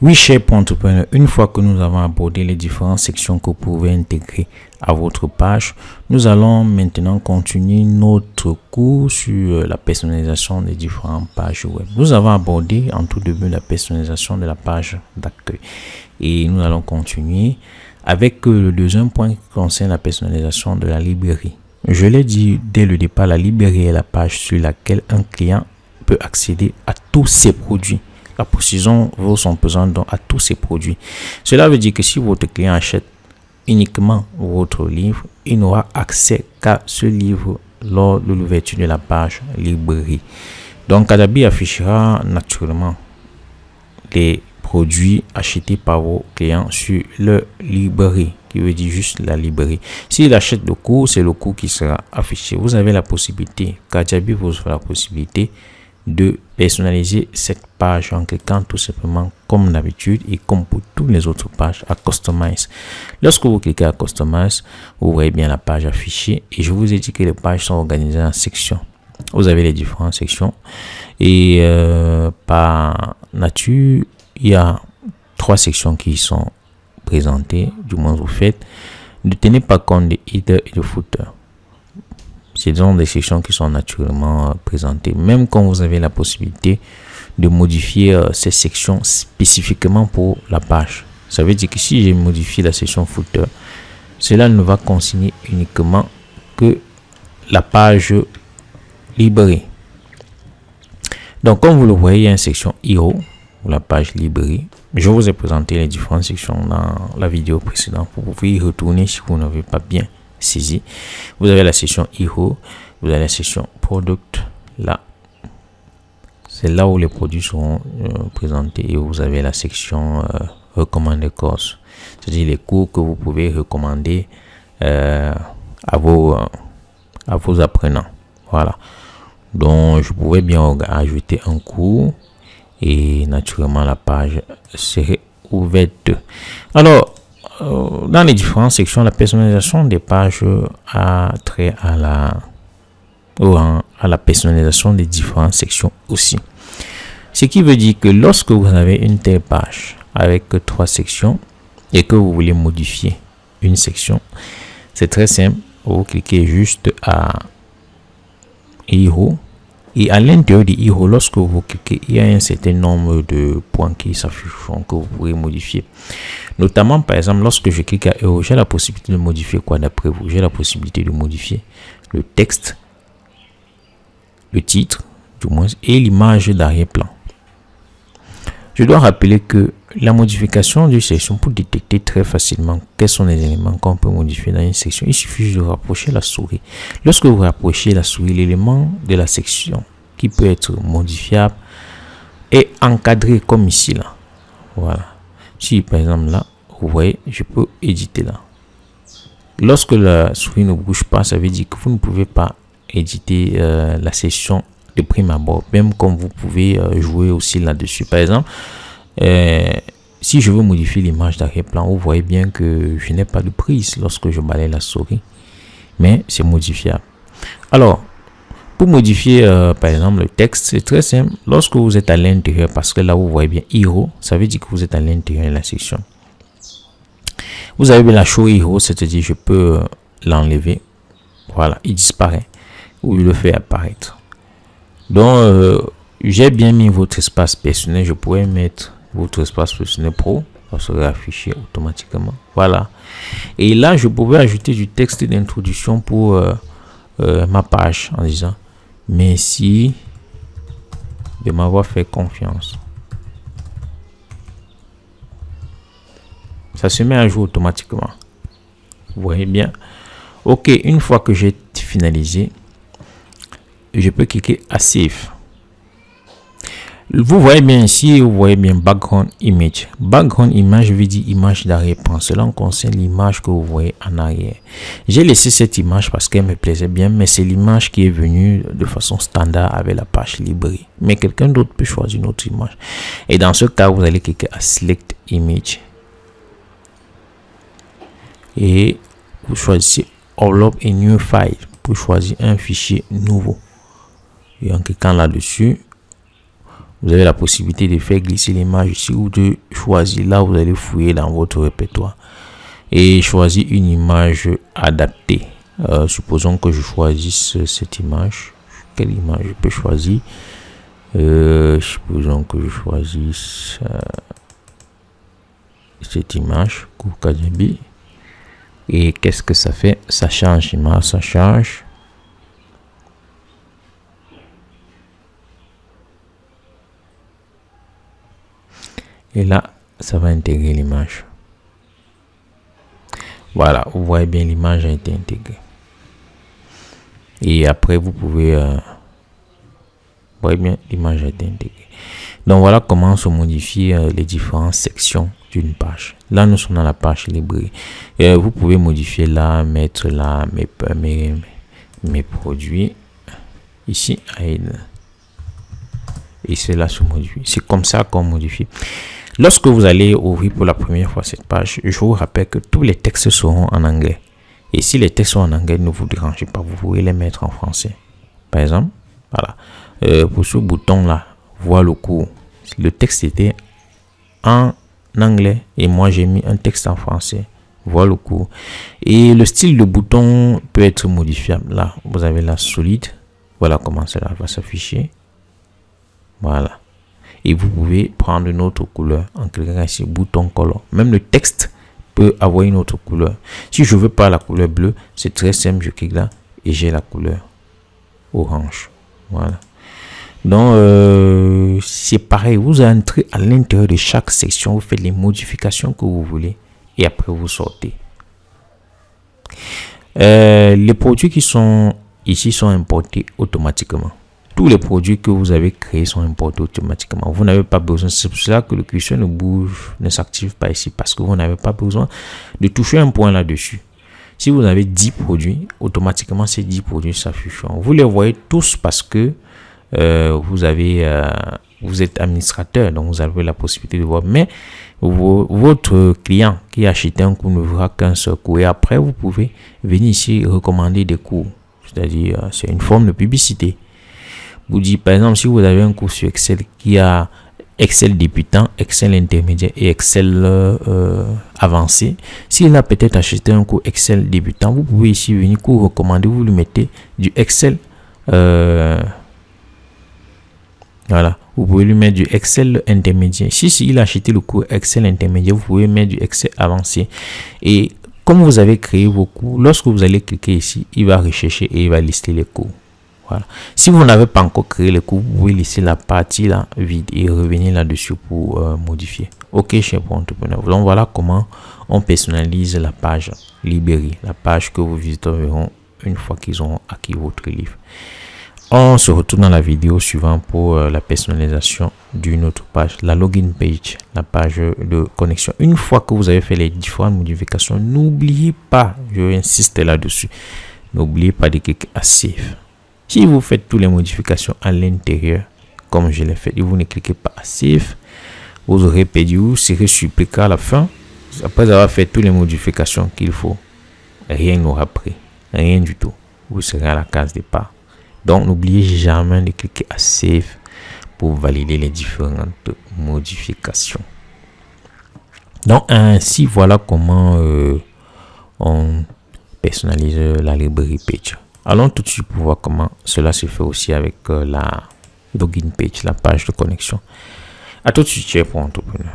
Oui, cher entrepreneur, une fois que nous avons abordé les différentes sections que vous pouvez intégrer à votre page, nous allons maintenant continuer notre cours sur la personnalisation des différentes pages web. Nous avons abordé en tout début la personnalisation de la page d'accueil et nous allons continuer avec le deuxième point qui concerne la personnalisation de la librairie. Je l'ai dit dès le départ, la librairie est la page sur laquelle un client peut accéder à tous ses produits. La précision vaut son pesant donc à tous ces produits. Cela veut dire que si votre client achète uniquement votre livre, il n'aura accès qu'à ce livre lors de l'ouverture de la page librairie. Donc, Kadabi affichera naturellement les produits achetés par vos clients sur leur librairie, qui veut dire juste la librairie. S'il achète le cours, c'est le cours qui sera affiché. Vous avez la possibilité, Kadabi vous offre la possibilité de personnaliser cette page en cliquant tout simplement comme d'habitude et comme pour toutes les autres pages à Customize. Lorsque vous cliquez à Customize, vous voyez bien la page affichée et je vous ai dit que les pages sont organisées en sections. Vous avez les différentes sections et par nature, il y a 3 sections qui sont présentées, du moins vous faites. Ne tenez pas compte des headers et de footers. C'est donc des sections qui sont naturellement présentées, même quand vous avez la possibilité de modifier ces sections spécifiquement pour la page. Ça veut dire que si j'ai modifié la section footer, cela ne va consigner uniquement que la page librairie. Donc, comme vous le voyez, il y a une section Hero pour la page librairie. Je vous ai présenté les différentes sections dans la vidéo précédente. Vous pouvez y retourner si vous n'avez pas bien saisi. Vous avez la section Hero, vous avez la section Product là. C'est là où les produits seront présentés et vous avez la section Recommanded courses, c'est-à-dire les cours que vous pouvez recommander à vos apprenants. Voilà. Donc je pouvais bien ajouter un cours et naturellement la page serait ouverte. Alors dans les différentes sections, la personnalisation des pages a trait à la personnalisation des différentes sections aussi. Ce qui veut dire que lorsque vous avez une telle page avec 3 sections et que vous voulez modifier une section, c'est très simple. Vous cliquez juste à Hero et à l'intérieur de Hero, lorsque vous cliquez, il y a un certain nombre de points qui s'afficheront que vous pourrez modifier. Notamment, par exemple, lorsque je clique à Hero, j'ai la possibilité de modifier quoi d'après vous? J'ai la possibilité de modifier le texte, le titre, du moins, et l'image d'arrière-plan. Je dois rappeler que la modification d'une section pour détecter très facilement quels sont les éléments qu'on peut modifier dans une section, il suffit juste de rapprocher la souris. Lorsque vous rapprochez la souris, l'élément de la section qui peut être modifiable est encadré comme ici là. Voilà. Si par exemple là, vous voyez, je peux éditer là. Lorsque la souris ne bouge pas, ça veut dire que vous ne pouvez pas éditer la section de prime abord, même comme vous pouvez jouer aussi là-dessus. Par exemple, si je veux modifier l'image d'arrière-plan, vous voyez bien que je n'ai pas de prise lorsque je balaye la souris, mais c'est modifiable. Alors, pour modifier par exemple le texte, c'est très simple. Lorsque vous êtes à l'intérieur, parce que là vous voyez bien Hero, ça veut dire que vous êtes à l'intérieur de la section. Vous avez bien la show Hero, c'est-à-dire je peux l'enlever. Voilà, il disparaît ou il le fait apparaître. Donc, j'ai bien mis votre espace personnel. Je pourrais mettre votre espace personnel pro. Ça serait affiché automatiquement. Voilà. Et là, je pouvais ajouter du texte d'introduction pour ma page en disant merci de m'avoir fait confiance. Ça se met à jour automatiquement. Vous voyez bien. Ok, une fois que j'ai finalisé, je peux cliquer à Save. Vous voyez bien ici, vous voyez bien Background Image. Background Image veut dire image d'arrière-plan. Cela concerne l'image que vous voyez en arrière. J'ai laissé cette image parce qu'elle me plaisait bien, mais c'est l'image qui est venue de façon standard avec la page librairie. Mais quelqu'un d'autre peut choisir une autre image. Et dans ce cas, vous allez cliquer à Select Image. Et vous choisissez Upload a New File pour choisir un fichier nouveau. Et en cliquant là-dessus, vous avez la possibilité de faire glisser l'image ici ou de choisir. Là, vous allez fouiller dans votre répertoire et choisir une image adaptée. Supposons que je choisisse cette image. Quelle image je peux choisir? Supposons que je choisisse cette image Kajabi. Et qu'est-ce que ça fait? Ça change l'image, ça change. Et là, ça va intégrer l'image. Voilà, vous voyez bien, l'image a été intégrée. Et après, vous pouvez... vous voyez bien, l'image a été intégrée. Donc, voilà comment se modifier les différentes sections d'une page. Là, nous sommes dans la page librairie. Vous pouvez modifier là, mettre là mes produits. Ici, et cela se modifie. C'est comme ça qu'on modifie. Lorsque vous allez ouvrir pour la première fois cette page, je vous rappelle que tous les textes seront en anglais. Et si les textes sont en anglais, ne vous dérangez pas, vous pouvez les mettre en français. Par exemple, voilà. Pour ce bouton-là, voir le cours. Le texte était en anglais et moi j'ai mis un texte en français. Voir le cours. Et le style de bouton peut être modifiable. Là, vous avez la solide. Voilà comment cela va s'afficher. Voilà. Et vous pouvez prendre une autre couleur en cliquant ici, bouton color. Même le texte peut avoir une autre couleur. Si je veux pas la couleur bleue, c'est très simple. Je clique là et j'ai la couleur orange. Voilà. Donc, c'est pareil. Vous entrez à l'intérieur de chaque section. Vous faites les modifications que vous voulez. Et après, vous sortez. Les produits qui sont ici sont importés automatiquement. Tous les produits que vous avez créés sont importés automatiquement. Vous n'avez pas besoin, c'est pour cela que le curseur ne bouge, ne s'active pas ici, parce que vous n'avez pas besoin de toucher un point là-dessus. Si vous avez 10 produits, automatiquement ces 10 produits s'afficheront. Vous les voyez tous parce que vous êtes administrateur, donc vous avez la possibilité de voir. Mais votre client qui a acheté un cours ne verra qu'un seul cours. Et après, vous pouvez venir ici recommander des cours. C'est-à-dire, c'est une forme de publicité. Vous dites, par exemple, si vous avez un cours sur Excel qui a Excel débutant, Excel intermédiaire et Excel avancé, s'il a peut-être acheté un cours Excel débutant, vous pouvez ici venir cours recommander, vous lui mettez du Excel. Voilà, vous pouvez lui mettre du Excel intermédiaire. Si il a acheté le cours Excel intermédiaire, vous pouvez mettre du Excel avancé. Et comme vous avez créé vos cours, lorsque vous allez cliquer ici, il va rechercher et il va lister les cours. Voilà. Si vous n'avez pas encore créé le cours, vous pouvez laisser la partie là vide et revenir là-dessus pour modifier. Ok, cher entrepreneur. Donc voilà comment on personnalise la page librairie, la page que vos visiteurs verront une fois qu'ils auront acquis votre livre. On se retrouve dans la vidéo suivante pour la personnalisation d'une autre page, la login page, la page de connexion. Une fois que vous avez fait les différentes modifications, n'oubliez pas, je insiste là-dessus, n'oubliez pas de cliquer à Save. Si vous faites toutes les modifications à l'intérieur, comme je l'ai fait, et vous ne cliquez pas à Save, vous aurez perdu, vous serez surpris qu'à la fin, après avoir fait toutes les modifications qu'il faut, rien n'aura pris, rien du tout. Vous serez à la case départ. Donc, n'oubliez jamais de cliquer à Save pour valider les différentes modifications. Donc, ainsi, voilà comment on personnalise la librairie page. Allons tout de suite pour voir comment cela se fait aussi avec la login page, la page de connexion. À tout de suite, cher entrepreneur.